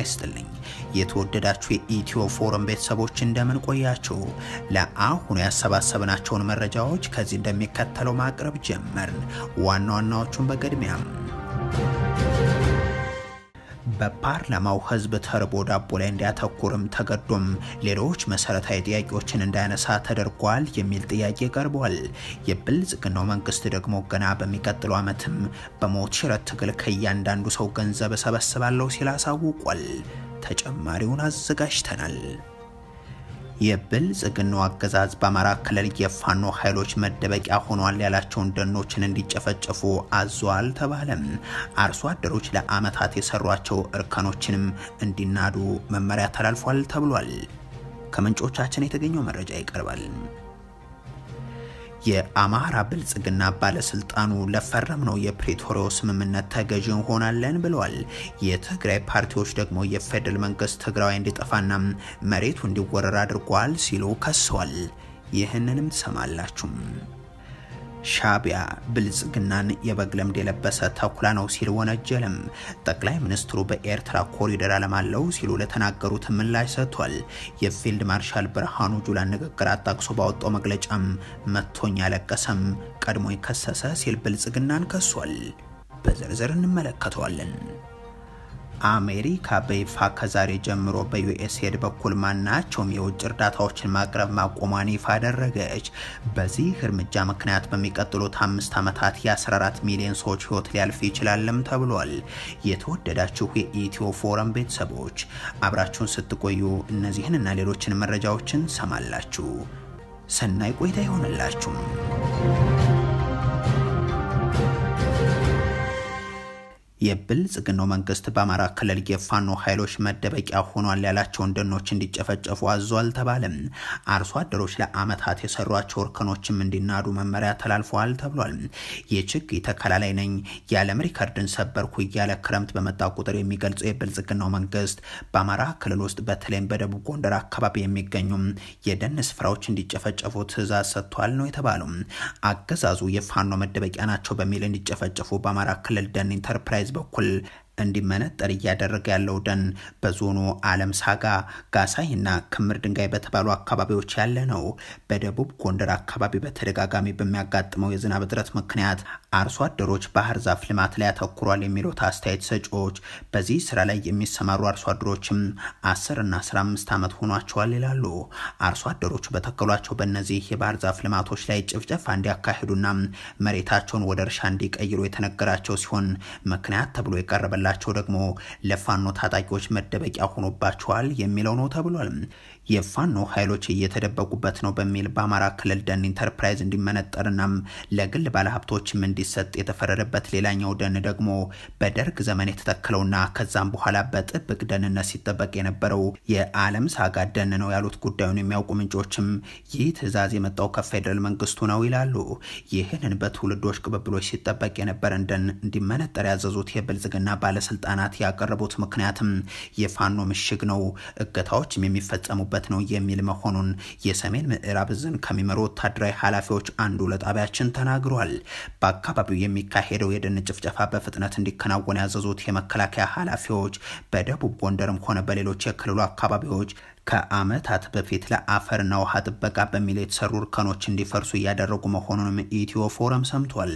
ይስጥልኝ የተወደዳችሁ የኢትዮ ፎረም ቤተሰቦች እንደምን ቆያችሁ? ለአሁኑ ያሰባሰብናቸውን መረጃዎች ከዚህ እንደሚከተለው ማቅረብ ጀመርን። ዋና ዋናዎቹን በቅድሚያም በፓርላማው ህዝብ ተርቦ ዳቦ ላይ እንዲያተኩርም ተገዶም ሌሎች መሰረታዊ ጥያቄዎችን እንዳያነሳ ተደርጓል የሚል ጥያቄ ቀርቧል። የብልጽግናው መንግስት ደግሞ ገና በሚቀጥለው ዓመትም በሞት ሽረት ትግል ከእያንዳንዱ ሰው ገንዘብ እሰበስባለሁ ሲል አሳውቋል። ተጨማሪውን አዘጋጅተናል። የብልጽግናው አገዛዝ በአማራ ክልል የፋኖ ኃይሎች መደበቂያ ሆኗል ያላቸውን ደኖችን እንዲጨፈጨፉ አዟል ተባለም። አርሶ አደሮች ለአመታት የሰሯቸው እርከኖችንም እንዲናዱ መመሪያ ተላልፏል ተብሏል። ከምንጮቻችን የተገኘው መረጃ ይቀርባል። የአማራ ብልጽግና ባለስልጣኑ ለፈረምነው የፕሪቶሪያው ስምምነት ተገዢ እንሆናለን ብለዋል። የትግራይ ፓርቲዎች ደግሞ የፌደራል መንግስት ትግራይ እንዲጠፋና መሬቱ እንዲወረር አድርጓል ሲሉ ከሰዋል። ይህንንም ትሰማላችሁ። ሻቢያ ብልጽግናን የበግ ለምድ የለበሰ ተኩላ ነው ሲል ወነጀለም። ጠቅላይ ሚኒስትሩ በኤርትራ ኮሪደር አለማለው ሲሉ ለተናገሩት ምላሽ ሰጥቷል። የፊልድ ማርሻል ብርሃኑ ጁላ ንግግር አጣቅሶ ባወጣው መግለጫም መቶኝ ያለቀሰም ቀድሞ የከሰሰ ሲል ብልጽግናን ከሷል። በዝርዝር እንመለከተዋለን። አሜሪካ በይፋ ከዛሬ ጀምሮ በዩኤስኤድ በኩል ማናቸውም የውጭ እርዳታዎችን ማቅረብ ማቆሟን ይፋ አደረገች። በዚህ እርምጃ ምክንያት በሚቀጥሉት 5 ዓመታት የ14 ሚሊዮን ሰዎች ህይወት ሊያልፍ ይችላልም ተብሏል። የተወደዳችሁ የኢትዮ ፎረም ቤተሰቦች አብራችሁን ስትቆዩ እነዚህንና ሌሎችን መረጃዎችን ሰማላችሁ። ሰናይ ቆይታ ይሆንላችሁ። የብልጽግናው መንግስት በአማራ ክልል የፋኖ ኃይሎች መደበቂያ ሆኗል ያላቸውን ደኖች እንዲጨፈጨፉ አዟል ተባለም። አርሶ አደሮች ለአመታት የሰሯቸው እርከኖችም እንዲናዱ መመሪያ ተላልፈዋል ተብሏል። የችግኝ ተከላ ላይ ነኝ የዓለም ሪከርድን ሰበርኩ እያለ ክረምት በመጣ ቁጥር የሚገልጸው የብልጽግናው መንግስት በአማራ ክልል ውስጥ በተለይም በደቡብ ጎንደር አካባቢ የሚገኙ የደን ስፍራዎች እንዲጨፈጨፉ ትዕዛዝ ሰጥቷል ነው የተባለው። አገዛዙ የፋኖ መደበቂያ ናቸው በሚል እንዲጨፈጨፉ በአማራ ክልል ደን ኢንተርፕራይዝ በኩል እንዲመነጠር እያደረገ ያለው ደን በዞኑ አለም ሳጋ፣ ጋሳይና ክምር ድንጋይ በተባሉ አካባቢዎች ያለ ነው። በደቡብ ጎንደር አካባቢ በተደጋጋሚ በሚያጋጥመው የዝናብ እጥረት ምክንያት አርሶ አደሮች ባህር ዛፍ ልማት ላይ ያተኩሯል የሚሉት አስተያየት ሰጪዎች በዚህ ስራ ላይ የሚሰማሩ አርሶ አደሮችም 10 እና 15 ዓመት ሆኗቸዋል ይላሉ። አርሶ አደሮቹ በተከሏቸው በእነዚህ የባህር ዛፍ ልማቶች ላይ ጭፍጨፋ እንዲያካሂዱና መሬታቸውን ወደ እርሻ እንዲቀይሩ የተነገራቸው ሲሆን ምክንያት ተብሎ የቀረበ ላቸው ደግሞ ለፋኖ ታጣቂዎች መደበቂያ ሆኖባቸዋል የሚለው ነው ተብሏል። የፋኖ ኃይሎች እየተደበቁበት ነው በሚል በአማራ ክልል ደን ኢንተርፕራይዝ እንዲመነጠርና ለግል ባለሀብቶችም እንዲሰጥ የተፈረደበት ሌላኛው ደን ደግሞ በደርግ ዘመን የተተከለውና ከዛም በኋላ በጥብቅ ደህንነት ሲጠበቅ የነበረው የዓለም ሳጋ ደን ነው ያሉት ጉዳዩን የሚያውቁ ምንጮችም ይህ ትዕዛዝ የመጣው ከፌደራል መንግስቱ ነው ይላሉ። ይህንን በትውልዶች ቅብብሎች ሲጠበቅ የነበረን ደን እንዲመነጠር ያዘዙት የብልጽግና ባለስልጣናት ያቀረቡት ምክንያትም የፋኖ ምሽግ ነው፣ እገታዎችም የሚፈጸሙበት ነው የሚል መሆኑን የሰሜን ምዕራብ ዕዝን ከሚመሩ ወታደራዊ ኃላፊዎች አንዱ ለጣቢያችን ተናግሯል። በአካባቢው የሚካሄደው የደን ጭፍጨፋ በፍጥነት እንዲከናወን ያዘዙት የመከላከያ ኃላፊዎች በደቡብ ጎንደርም ሆነ በሌሎች የክልሉ አካባቢዎች ከአመታት በፊት ለአፈርና ውሃ ጥበቃ በሚል የተሰሩ እርከኖች እንዲፈርሱ እያደረጉ መሆኑንም ኢትዮ ፎረም ሰምቷል።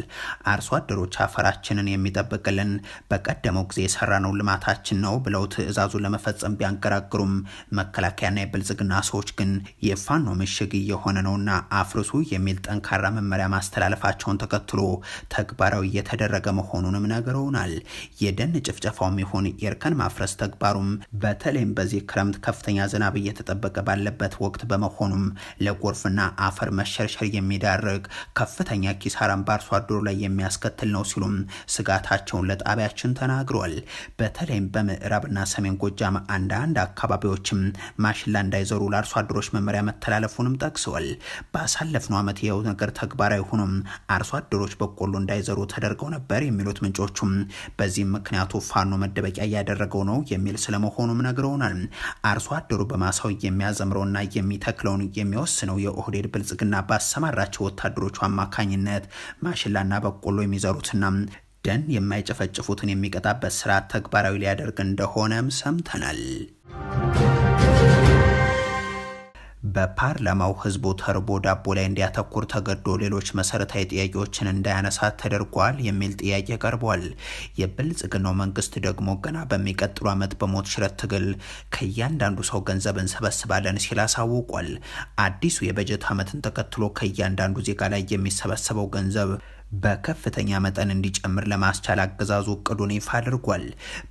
አርሶ አደሮች አፈራችንን የሚጠብቅልን በቀደመው ጊዜ የሰራነው ልማታችን ነው ብለው ትዕዛዙን ለመፈጸም ቢያንገራግሩም መከላከያና የብልጽግና ሰዎች ግን የፋኖ ምሽግ እየሆነ ነውና አፍርሱ የሚል ጠንካራ መመሪያ ማስተላለፋቸውን ተከትሎ ተግባራዊ እየተደረገ መሆኑንም ነግረውናል። የደን ጭፍጨፋውም ይሁን የእርከን ማፍረስ ተግባሩም በተለይም በዚህ ክረምት ከፍተኛ ዝናብ እየተጠበቀ ባለበት ወቅት በመሆኑም ለጎርፍና አፈር መሸርሸር የሚዳርግ ከፍተኛ ኪሳራን በአርሶ አደሩ ላይ የሚያስከትል ነው ሲሉም ስጋታቸውን ለጣቢያችን ተናግሯል። በተለይም በምዕራብና ሰሜን ጎጃም አንዳንድ አካባቢዎችም ማሽላ እንዳይዘሩ ለአርሶ አደሮች መመሪያ መተላለፉንም ጠቅሰዋል። ባሳለፍነው ዓመት ይኸው ነገር ተግባራዊ ሆኖም አርሶ አደሮች በቆሎ እንዳይዘሩ ተደርገው ነበር የሚሉት ምንጮቹም በዚህም ምክንያቱ ፋኖ መደበቂያ እያደረገው ነው የሚል ስለመሆኑም ነግረውናል። አርሶ አደሩ ማሳው የሚያዘምረውና የሚተክለውን የሚወስነው የኦህዴድ ብልጽግና ባሰማራቸው ወታደሮቹ አማካኝነት ማሽላና በቆሎ የሚዘሩትና ደን የማይጨፈጭፉትን የሚቀጣበት ስርዓት ተግባራዊ ሊያደርግ እንደሆነም ሰምተናል። በፓርላማው ህዝቡ ተርቦ ዳቦ ላይ እንዲያተኩር ተገዶ ሌሎች መሰረታዊ ጥያቄዎችን እንዳያነሳ ተደርጓል የሚል ጥያቄ ቀርቧል። የብልጽግናው መንግስት ደግሞ ገና በሚቀጥለው ዓመት በሞት ሽረት ትግል ከእያንዳንዱ ሰው ገንዘብ እንሰበስባለን ሲል አሳውቋል። አዲሱ የበጀት ዓመትን ተከትሎ ከእያንዳንዱ ዜጋ ላይ የሚሰበሰበው ገንዘብ በከፍተኛ መጠን እንዲጨምር ለማስቻል አገዛዙ እቅዱን ይፋ አድርጓል።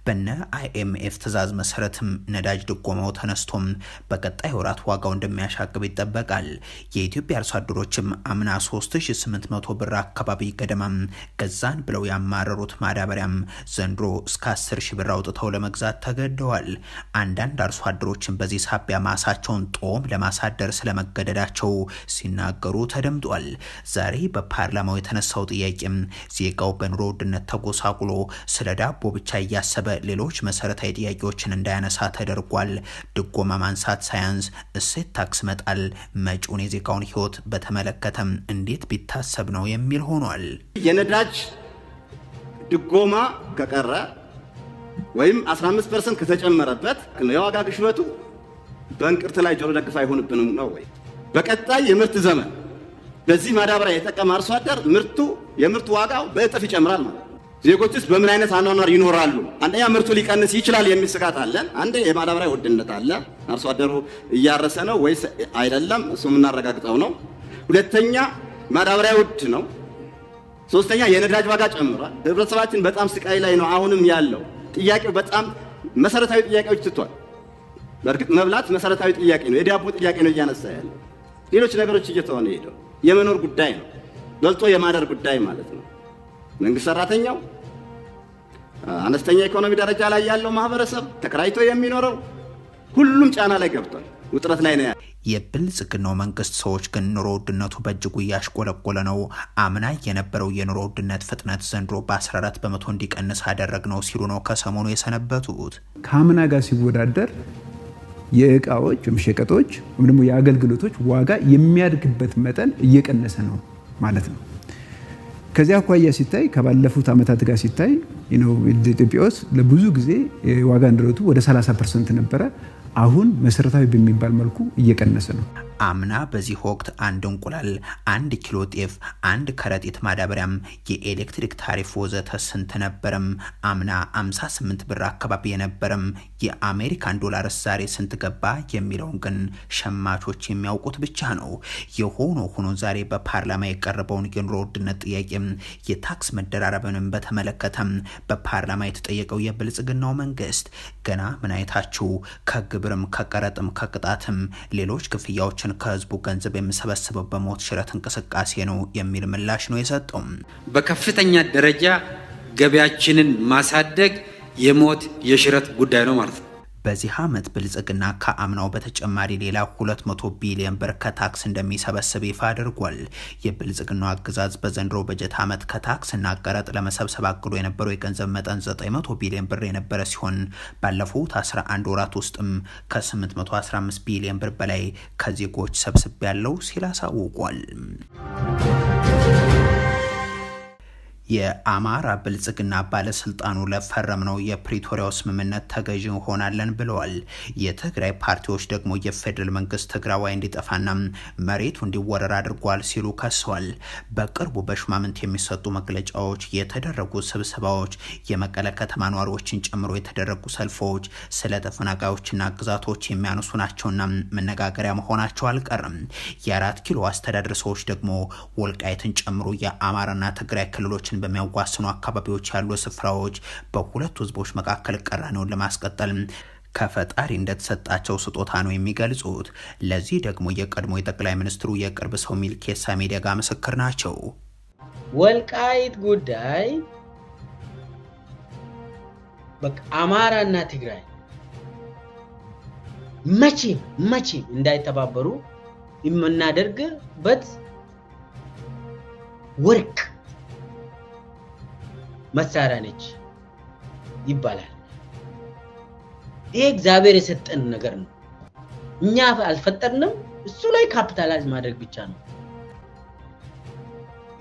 በነ IMF ትዕዛዝ መሰረትም ነዳጅ ድጎማው ተነስቶም በቀጣይ ወራት ዋጋው እንደሚያሻቅብ ይጠበቃል። የኢትዮጵያ አርሶ አደሮችም አምና 3800 ብር አካባቢ ገደማም ገዛን ብለው ያማረሩት ማዳበሪያም ዘንድሮ እስከ 10000 ብር አውጥተው ለመግዛት ተገደዋል። አንዳንድ አርሶ አደሮችም በዚህ ሳቢያ ማሳቸውን ጦም ለማሳደር ስለመገደዳቸው ሲናገሩ ተደምጧል። ዛሬ በፓርላማው የተነሳው ጥያቄም ዜጋው በኑሮ ውድነት ተጎሳቁሎ ስለ ዳቦ ብቻ እያሰበ ሌሎች መሰረታዊ ጥያቄዎችን እንዳያነሳ ተደርጓል። ድጎማ ማንሳት ሳያንስ እሴት ታክስ መጣል መጪውን የዜጋውን ህይወት በተመለከተም እንዴት ቢታሰብ ነው የሚል ሆኗል። የነዳጅ ድጎማ ከቀረ ወይም 15% ከተጨመረበት የዋጋ ግሽበቱ በእንቅርት ላይ ጆሮ ደግፍ አይሆንብንም ነው ወይ? በቀጣይ የምርት ዘመን በዚህ ማዳበሪያ የተጠቀመ አርሶ አደር የምርቱ ዋጋው በእጥፍ ይጨምራል ማለት ነው። ዜጎችስ በምን አይነት አኗኗር ይኖራሉ? አንደኛ ምርቱ ሊቀንስ ይችላል የሚል ስጋት አለን። አንደ የማዳበሪያ ውድነት አለ። አርሶ አደሩ እያረሰ ነው ወይስ አይደለም? እሱ የምናረጋግጠው ነው። ሁለተኛ ማዳበሪያ ውድ ነው። ሶስተኛ የነዳጅ ዋጋ ጨምሯል። ህብረተሰባችን በጣም ስቃይ ላይ ነው አሁንም ያለው። ጥያቄው በጣም መሰረታዊ ጥያቄዎች ትቷል። በርግጥ መብላት መሰረታዊ ጥያቄ ነው። የዳቦ ጥያቄ ነው እያነሳ ያለው። ሌሎች ነገሮች እየተሆነ ሄደው የመኖር ጉዳይ ነው። በልጦ የማደር ጉዳይ ማለት ነው። መንግስት ሰራተኛው፣ አነስተኛ ኢኮኖሚ ደረጃ ላይ ያለው ማህበረሰብ፣ ተከራይቶ የሚኖረው ሁሉም ጫና ላይ ገብቷል። ውጥረት ላይ ነው። የብልጽግናው መንግስት ሰዎች ግን ኑሮ ውድነቱ በእጅጉ እያሽቆለቆለ ነው፣ አምና የነበረው የኑሮ ውድነት ፍጥነት ዘንድሮ በ14 በመቶ እንዲቀንስ አደረግነው ሲሉ ነው ከሰሞኑ የሰነበቱት። ከአምና ጋር ሲወዳደር የእቃዎች ሸቀጦች ወይም ደግሞ የአገልግሎቶች ዋጋ የሚያድግበት መጠን እየቀነሰ ነው ማለት ነው። ከዚያ አኳያ ሲታይ ከባለፉት ዓመታት ጋር ሲታይ ኢትዮጵያ ውስጥ ለብዙ ጊዜ ዋጋ ንረቱ ወደ 30% ነበረ። አሁን መሰረታዊ በሚባል መልኩ እየቀነሰ ነው። አምና በዚህ ወቅት አንድ እንቁላል፣ 1 ኪሎ ጤፍ፣ 1 ከረጢት ማዳበሪያም፣ የኤሌክትሪክ ታሪፍ ወዘተ ስንት ነበረም? አምና 58 ብር አካባቢ የነበረም የአሜሪካን ዶላር ዛሬ ስንት ገባ የሚለውን ግን ሸማቾች የሚያውቁት ብቻ ነው። የሆኖ ሆኖ ዛሬ በፓርላማ የቀረበውን የኑሮ ውድነት ጥያቄም የታክስ መደራረብንም በተመለከተም በፓርላማ የተጠየቀው የብልጽግናው መንግስት ገና ምን አይታችሁ ከግብርም ከቀረጥም ከቅጣትም ሌሎች ክፍያዎች ከህዝቡ ገንዘብ የሚሰበስበው በሞት ሽረት እንቅስቃሴ ነው የሚል ምላሽ ነው የሰጠው። በከፍተኛ ደረጃ ገበያችንን ማሳደግ የሞት የሽረት ጉዳይ ነው ማለት ነው። በዚህ ዓመት ብልጽግና ከአምናው በተጨማሪ ሌላ 200 ቢሊዮን ብር ከታክስ እንደሚሰበስብ ይፋ አድርጓል። የብልጽግናው አገዛዝ በዘንድሮ በጀት ዓመት ከታክስና ቀረጥ ለመሰብሰብ አቅዶ የነበረው የገንዘብ መጠን 900 ቢሊዮን ብር የነበረ ሲሆን ባለፉት 11 ወራት ውስጥም ከ815 ቢሊዮን ብር በላይ ከዜጎች ሰብስብ ያለው ሲል አሳውቋል። የአማራ ብልጽግና ባለስልጣኑ ለፈረምነው የፕሪቶሪያው ስምምነት ተገዥ ሆናለን ብለዋል። የትግራይ ፓርቲዎች ደግሞ የፌደራል መንግስት ትግራዋይ እንዲጠፋና መሬቱ እንዲወረር አድርጓል ሲሉ ከሰዋል። በቅርቡ በሹማምንት የሚሰጡ መግለጫዎች፣ የተደረጉ ስብሰባዎች፣ የመቀለ ከተማ ነዋሪዎችን ጨምሮ የተደረጉ ሰልፎች ስለ ተፈናቃዮችና ግዛቶች የሚያነሱ ናቸውና መነጋገሪያ መሆናቸው አልቀርም። የ4 ኪሎ አስተዳደር ሰዎች ደግሞ ወልቃይትን ጨምሮ የአማራና ትግራይ ክልሎች በሚያዋስኑ አካባቢዎች ያሉ ስፍራዎች በሁለቱ ህዝቦች መካከል ቀራኔውን ለማስቀጠል ከፈጣሪ እንደተሰጣቸው ስጦታ ነው የሚገልጹት። ለዚህ ደግሞ የቀድሞ የጠቅላይ ሚኒስትሩ የቅርብ ሰው ሚልኬሳ ሚደጋ ምስክር ናቸው። ወልቃይት ጉዳይ በቃ አማራና ትግራይ መቼም እንዳይተባበሩ የምናደርግበት ወርቅ መሳሪያ ነች ይባላል። ይሄ እግዚአብሔር የሰጠን ነገር ነው። እኛ አልፈጠርንም። እሱ ላይ ካፒታላይዝ ማድረግ ብቻ ነው።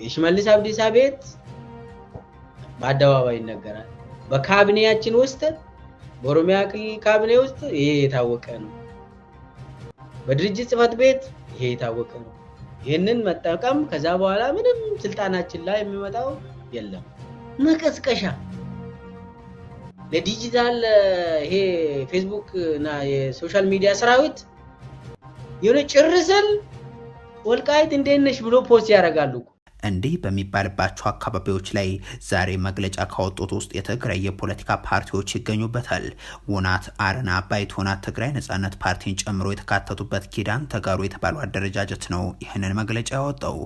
የሽመልስ አብዲሳ ቤት በአደባባይ ይነገራል። በካቢኔያችን ውስጥ በኦሮሚያ ክልል ካቢኔ ውስጥ ይሄ የታወቀ ነው። በድርጅት ጽሕፈት ቤት ይሄ የታወቀ ነው። ይሄንን መጠቀም ከዛ በኋላ ምንም ስልጣናችን ላይ የሚመጣው የለም። መቀስቀሻ ለዲጂታል ይሄ ፌስቡክ እና የሶሻል ሚዲያ ሰራዊት የሆነ ጭርሰል ወልቃይት እንደነሽ ብሎ ፖስት ያደርጋሉ። እንዲህ በሚባልባቸው አካባቢዎች ላይ ዛሬ መግለጫ ካወጡት ውስጥ የትግራይ የፖለቲካ ፓርቲዎች ይገኙበታል። ውናት፣ አረና፣ ባይቶና፣ ትግራይ ነጻነት ፓርቲን ጨምሮ የተካተቱበት ኪዳን ተጋሩ የተባለው አደረጃጀት ነው ይህንን መግለጫ ያወጣው።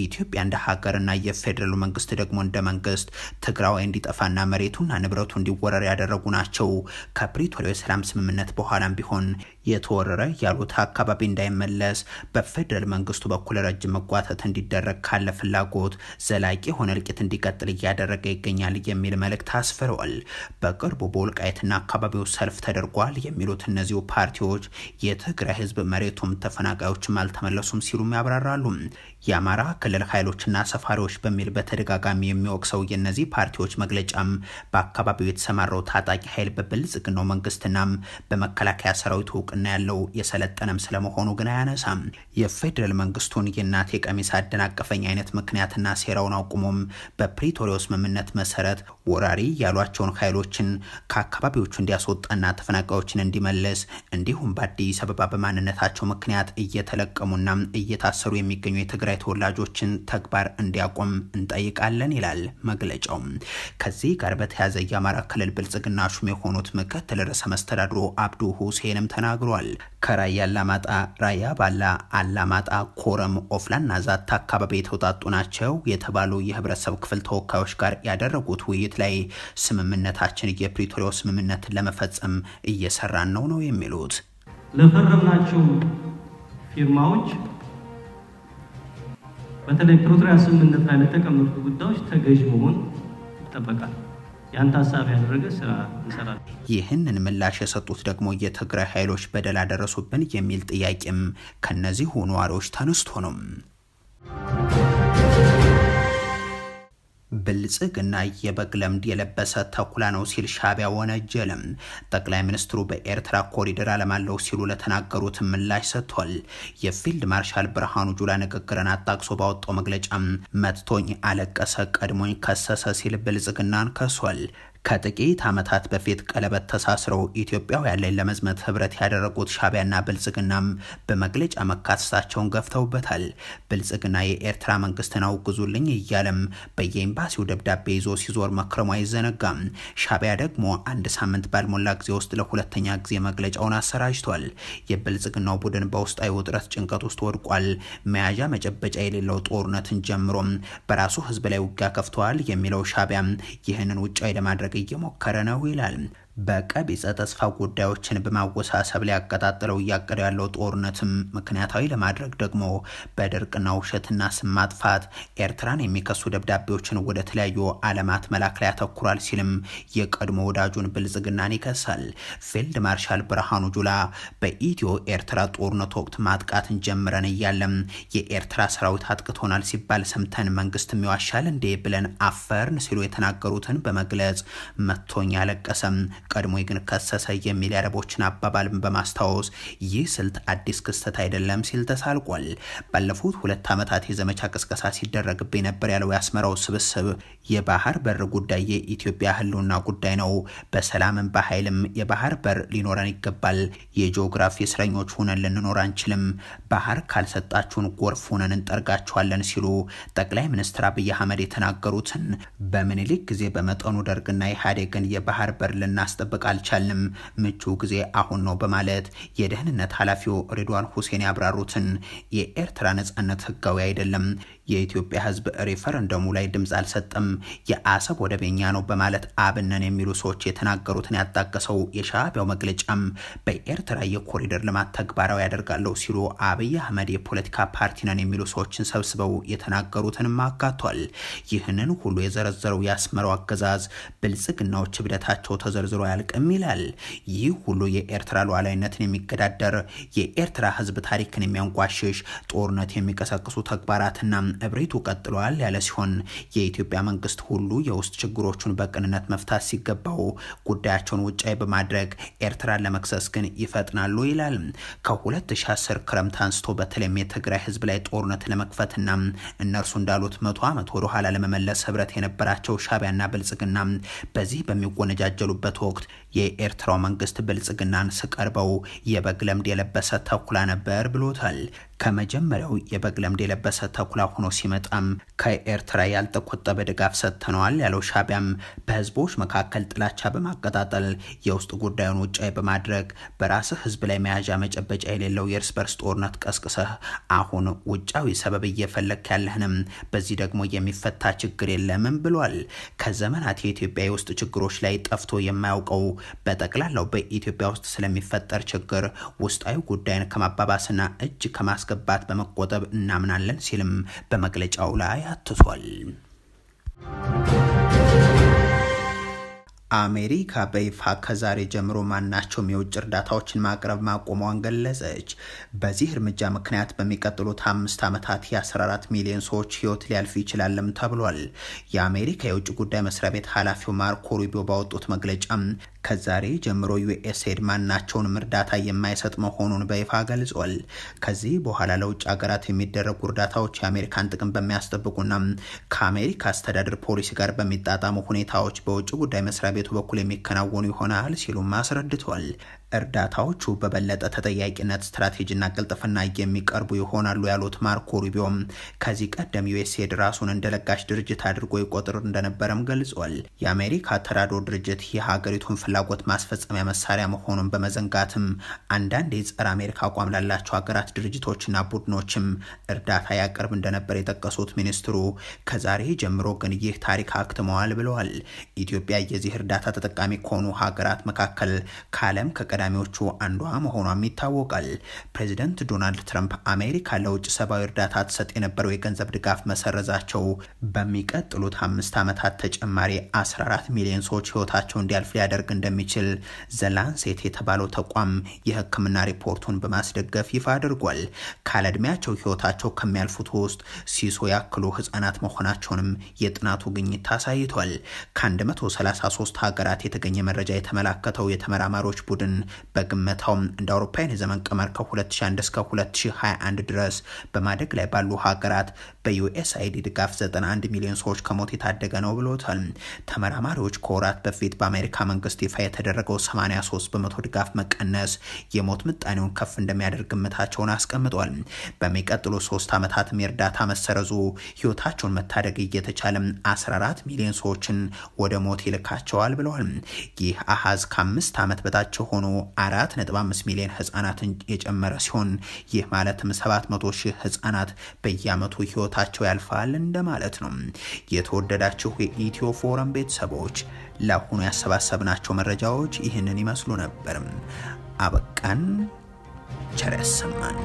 ኢትዮጵያ እንደ ሀገርና የፌደራሉ መንግስት ደግሞ እንደ መንግስት ትግራይ እንዲጠፋና መሬቱና ንብረቱ እንዲወረር ያደረጉ ናቸው። ከፕሪቶሪያው የሰላም ስምምነት በኋላም ቢሆን የተወረረ ያሉት አካባቢ እንዳይመለስ በፌደራል መንግስቱ በኩል ረጅም መጓተት እንዲደረግ ካለ ፍላጎት ዘላቂ ሆነ እልቂት እንዲቀጥል እያደረገ ይገኛል የሚል መልእክት አስፍረዋል። በቅርቡ በወልቃይትና አካባቢው ሰልፍ ተደርጓል የሚሉት እነዚሁ ፓርቲዎች የትግራይ ህዝብ መሬቱም ተፈናቃዮችም አልተመለሱም ሲሉም ያብራራሉ። የአማራ ክልል ኃይሎችና ሰፋሪዎች በሚል በተደጋጋሚ የሚወቅሰው የነዚህ ፓርቲዎች መግለጫም በአካባቢው የተሰማራው ታጣቂ ኃይል በብልጽግናው መንግስትናም በመከላከያ ሰራዊት እውቅና ያለው የሰለጠነም ስለመሆኑ ግን አያነሳም። የፌደራል መንግስቱን የእናቴ ቀሚስ አደናቀፈኝ አይነት ምክንያትና ሴራውን አቁሞም በፕሪቶሪያው ስምምነት መሰረት ወራሪ ያሏቸውን ኃይሎችን ከአካባቢዎቹ እንዲያስወጣና ተፈናቃዮችን እንዲመልስ እንዲሁም በአዲስ አበባ በማንነታቸው ምክንያት እየተለቀሙና እየታሰሩ የሚገኙ የትግራይ ተወላጆችን ተግባር እንዲያቆም እንጠይቃለን ይላል መግለጫው። ከዚህ ጋር በተያያዘ የአማራ ክልል ብልጽግና ሹም የሆኑት ምክትል ርዕሰ መስተዳድሩ አብዱ ሁሴንም ተናግሯል። ከራያ አላማጣ፣ ራያ ባላ፣ አላማጣ፣ ኮረም፣ ኦፍላና ዛታ አካባቢ የተውጣጡ ናቸው የተባሉ የህብረተሰብ ክፍል ተወካዮች ጋር ያደረጉት ውይይት ላይ ስምምነታችን የፕሪቶሪያው ስምምነትን ለመፈጸም እየሰራን ነው የሚሉት። ለፈረምናቸው ፊርማዎች በተለይ ፕሪቶሪያ ስምምነት ላይ ለተቀመጡ ጉዳዮች ተገዥ መሆን ይጠበቃል። ያን ታሳቢ ያደረገ ስራ እንሰራለን። ይህንን ምላሽ የሰጡት ደግሞ የትግራይ ኃይሎች በደል አደረሱብን የሚል ጥያቄም ከነዚህ ነዋሪዎች ተነስቶ ነው። ብልጽግና የበግ ለምድ የለበሰ ተኩላ ነው ሲል ሻዕቢያ ወነጀለም። ጠቅላይ ሚኒስትሩ በኤርትራ ኮሪደር አለማለው ሲሉ ለተናገሩት ምላሽ ሰጥቷል። የፊልድ ማርሻል ብርሃኑ ጁላ ንግግርን አጣቅሶ ባወጣው መግለጫ መትቶኝ አለቀሰ፣ ቀድሞኝ ከሰሰ ሲል ብልጽግናን ከሷል። ከጥቂት ዓመታት በፊት ቀለበት ተሳስረው ኢትዮጵያውያን ላይ ለመዝመት ህብረት ያደረጉት ሻዕቢያና ብልጽግናም በመግለጫ መካሰሳቸውን ገፍተውበታል። ብልጽግና የኤርትራ መንግስትን አውግዙልኝ እያለም በየኤምባሲው ደብዳቤ ይዞ ሲዞር መክረሙ አይዘነጋም። ሻዕቢያ ደግሞ አንድ ሳምንት ባልሞላ ጊዜ ውስጥ ለሁለተኛ ጊዜ መግለጫውን አሰራጅቷል። የብልጽግናው ቡድን በውስጣዊ ውጥረት ጭንቀት ውስጥ ወድቋል። መያዣ መጨበጫ የሌለው ጦርነትን ጀምሮ በራሱ ህዝብ ላይ ውጊያ ከፍተዋል የሚለው ሻዕቢያ ይህንን ውጫዊ ለማድረግ እየሞከረ ነው ይላል። በቀቢጸ ተስፋ ጉዳዮችን በማወሳሰብ ሊያቀጣጥለው እያቀደ ያለው ጦርነትም ምክንያታዊ ለማድረግ ደግሞ በድርቅና ውሸትና ስም ማጥፋት ኤርትራን የሚከሱ ደብዳቤዎችን ወደ ተለያዩ ዓለማት መላክ ላይ ያተኩራል ሲልም የቀድሞ ወዳጁን ብልጽግናን ይከሳል። ፊልድ ማርሻል ብርሃኑ ጁላ በኢትዮ ኤርትራ ጦርነት ወቅት ማጥቃትን ጀምረን እያለም የኤርትራ ሰራዊት አጥቅቶናል ሲባል ሰምተን መንግስትም ይዋሻል እንዴ ብለን አፈርን ሲሉ የተናገሩትን በመግለጽ መቶኝ ያለቀሰም ቀድሞ ግን ከሰሰ የሚል አረቦችን አባባልን በማስታወስ ይህ ስልት አዲስ ክስተት አይደለም ሲል ተሳልቋል። ባለፉት 2 ዓመታት የዘመቻ ቅስቀሳ ሲደረግብኝ ነበር ያለው ያስመራው ስብስብ የባህር በር ጉዳይ የኢትዮጵያ ህልውና ጉዳይ ነው፣ በሰላምም በኃይልም የባህር በር ሊኖረን ይገባል፣ የጂኦግራፊ እስረኞች ሆነን ልንኖር አንችልም፣ ባህር ካልሰጣችሁን ጎርፍ ሆነን እንጠርጋችኋለን ሲሉ ጠቅላይ ሚኒስትር አብይ አህመድ የተናገሩትን በምኒልክ ጊዜ በመጠኑ ደርግና ኢህአዴግን የባህር በር ልናስጠብቅ አልቻልንም፣ ምቹ ጊዜ አሁን ነው በማለት የደህንነት ኃላፊው ሬድዋን ሁሴን ያብራሩትን የኤርትራ ነጻነት ህጋዊ አይደለም፣ የኢትዮጵያ ህዝብ ሪፈረንደሙ ላይ ድምጽ አልሰጠም፣ የአሰብ ወደበኛ ነው በማለት አብነን የሚሉ ሰዎች የተናገሩትን ያጣቀሰው የሻዕቢያው መግለጫም በኤርትራ የኮሪደር ልማት ተግባራዊ ያደርጋለው ሲሉ አብይ አህመድ የፖለቲካ ፓርቲ ነን የሚሉ ሰዎችን ሰብስበው የተናገሩትንም አካቷል። ይህንን ሁሉ የዘረዘረው ያስመራው አገዛዝ ብልጽግናዎች ብደታቸው ተዘርዝሮ ያልቅም ይላል። ይህ ሁሉ የኤርትራ ሉዓላዊነትን የሚገዳደር የኤርትራ ህዝብ ታሪክን የሚያንቋሽሽ ጦርነት የሚቀሰቅሱ ተግባራትና እብሪቱ ቀጥሏል ያለ ሲሆን የኢትዮጵያ መንግስት ሁሉ የውስጥ ችግሮቹን በቅንነት መፍታት ሲገባው ጉዳያቸውን ውጫዊ በማድረግ ኤርትራን ለመክሰስ ግን ይፈጥናሉ ይላል። ከ2010 ክረምት አንስቶ በተለይም የትግራይ ህዝብ ላይ ጦርነት ለመክፈትና እነርሱ እንዳሉት 100 ዓመት ወደ ኋላ ለመመለስ ህብረት የነበራቸው ሻዕቢያና ብልጽግና በዚህ በሚወነጃጀሉበት ወቅት የኤርትራው መንግስት ብልጽግናን ስቀርበው የበግ ለምድ የለበሰ ተኩላ ነበር ብሎታል። ከመጀመሪያው የበግ ለምድ የለበሰ ተኩላ ሆኖ ሲመጣም ከኤርትራ ያልተቆጠበ ድጋፍ ሰጥተነዋል ያለው ሻዕቢያም በህዝቦች መካከል ጥላቻ በማቀጣጠል የውስጥ ጉዳዩን ውጫዊ በማድረግ በራስህ ህዝብ ላይ መያዣ መጨበጫ የሌለው የእርስ በርስ ጦርነት ቀስቅሰህ አሁን ውጫዊ ሰበብ እየፈለክ ያለህንም በዚህ ደግሞ የሚፈታ ችግር የለምም ብሏል። ከዘመናት የኢትዮጵያ የውስጥ ችግሮች ላይ ጠፍቶ የማያውቀው በጠቅላላው በኢትዮጵያ ውስጥ ስለሚፈጠር ችግር ውስጣዊ ጉዳይን ከማባባስና እጅ ከማስገባት በመቆጠብ እናምናለን ሲልም በመግለጫው ላይ አትቷል። አሜሪካ በይፋ ከዛሬ ጀምሮ ማናቸውም የውጭ እርዳታዎችን ማቅረብ ማቆሟን ገለጸች። በዚህ እርምጃ ምክንያት በሚቀጥሉት 5 ዓመታት የ14 ሚሊዮን ሰዎች ህይወት ሊያልፍ ይችላልም ተብሏል። የአሜሪካ የውጭ ጉዳይ መስሪያ ቤት ኃላፊው ማርኮ ሩቢዮ ባወጡት መግለጫ ከዛሬ ጀምሮ ዩኤስኤድ ማናቸውንም እርዳታ የማይሰጥ መሆኑን በይፋ ገልጿል። ከዚህ በኋላ ለውጭ ሀገራት የሚደረጉ እርዳታዎች የአሜሪካን ጥቅም በሚያስጠብቁና ከአሜሪካ አስተዳደር ፖሊሲ ጋር በሚጣጣሙ ሁኔታዎች በውጭ ጉዳይ መስሪያ ቤቱ በኩል የሚከናወኑ ይሆናል ሲሉም አስረድቷል። እርዳታዎቹ በበለጠ ተጠያቂነት፣ ስትራቴጂና ቅልጥፍና የሚቀርቡ ይሆናሉ ያሉት ማርኮ ሩቢዮም ከዚህ ቀደም ዩኤስኤድ ራሱን እንደ ለጋሽ ድርጅት አድርጎ ይቆጥር እንደነበረም ገልጿል። የአሜሪካ ተራድኦ ድርጅት የሀገሪቱን ፍላጎት ማስፈጸሚያ መሳሪያ መሆኑን በመዘንጋትም አንዳንድ የጸረ አሜሪካ አቋም ላላቸው ሀገራት ድርጅቶችና ቡድኖችም እርዳታ ያቀርብ እንደነበር የጠቀሱት ሚኒስትሩ ከዛሬ ጀምሮ ግን ይህ ታሪክ አክትመዋል ብለዋል። ኢትዮጵያ የዚህ እርዳታ ተጠቃሚ ከሆኑ ሀገራት መካከል ከዓለም ከቀዳሚዎቹ አንዷ መሆኗም ይታወቃል። ፕሬዚደንት ዶናልድ ትራምፕ አሜሪካ ለውጭ ሰብአዊ እርዳታ ትሰጥ የነበረው የገንዘብ ድጋፍ መሰረዛቸው በሚቀጥሉት 5 ዓመታት ተጨማሪ 14 ሚሊዮን ሰዎች ህይወታቸው እንዲያልፍ ሊያደርግ እንደሚችል ዘላንሴት የተባለው ተቋም የህክምና ሪፖርቱን በማስደገፍ ይፋ አድርጓል። ካለዕድሜያቸው ህይወታቸው ከሚያልፉት ውስጥ ሲሶ ያክሉ ህጻናት መሆናቸውንም የጥናቱ ግኝት አሳይቷል። ከ133 ሀገራት የተገኘ መረጃ የተመላከተው የተመራማሪዎች ቡድን በግመታው እንደ አውሮፓውያን የዘመን ቀመር ከ2001 እስከ 2021 ድረስ በማደግ ላይ ባሉ ሀገራት በዩኤስአይዲ ድጋፍ 91 ሚሊዮን ሰዎች ከሞት የታደገ ነው ብሎታል። ተመራማሪዎች ከወራት በፊት በአሜሪካ መንግስት ይፋ የተደረገው 83 በመቶ ድጋፍ መቀነስ የሞት ምጣኔውን ከፍ እንደሚያደርግ ግምታቸውን አስቀምጧል። በሚቀጥሉ 3 ዓመታትም የእርዳታ መሰረዙ ህይወታቸውን መታደግ እየተቻለ 14 ሚሊዮን ሰዎችን ወደ ሞት ይልካቸዋል ብለዋል። ይህ አሃዝ ከ5 ዓመት በታች ሆኖ 4.5 ሚሊዮን ህጻናትን የጨመረ ሲሆን ይህ ማለትም 700 ሺህ ህጻናት በየአመቱ ህይወታቸው ያልፋል እንደማለት ነው። የተወደዳችሁ የኢትዮ ፎረም ቤተሰቦች ለአሁኑ ያሰባሰብናቸው መረጃዎች ይህንን ይመስሉ ነበር። አበቃን። ቸር ያሰማን።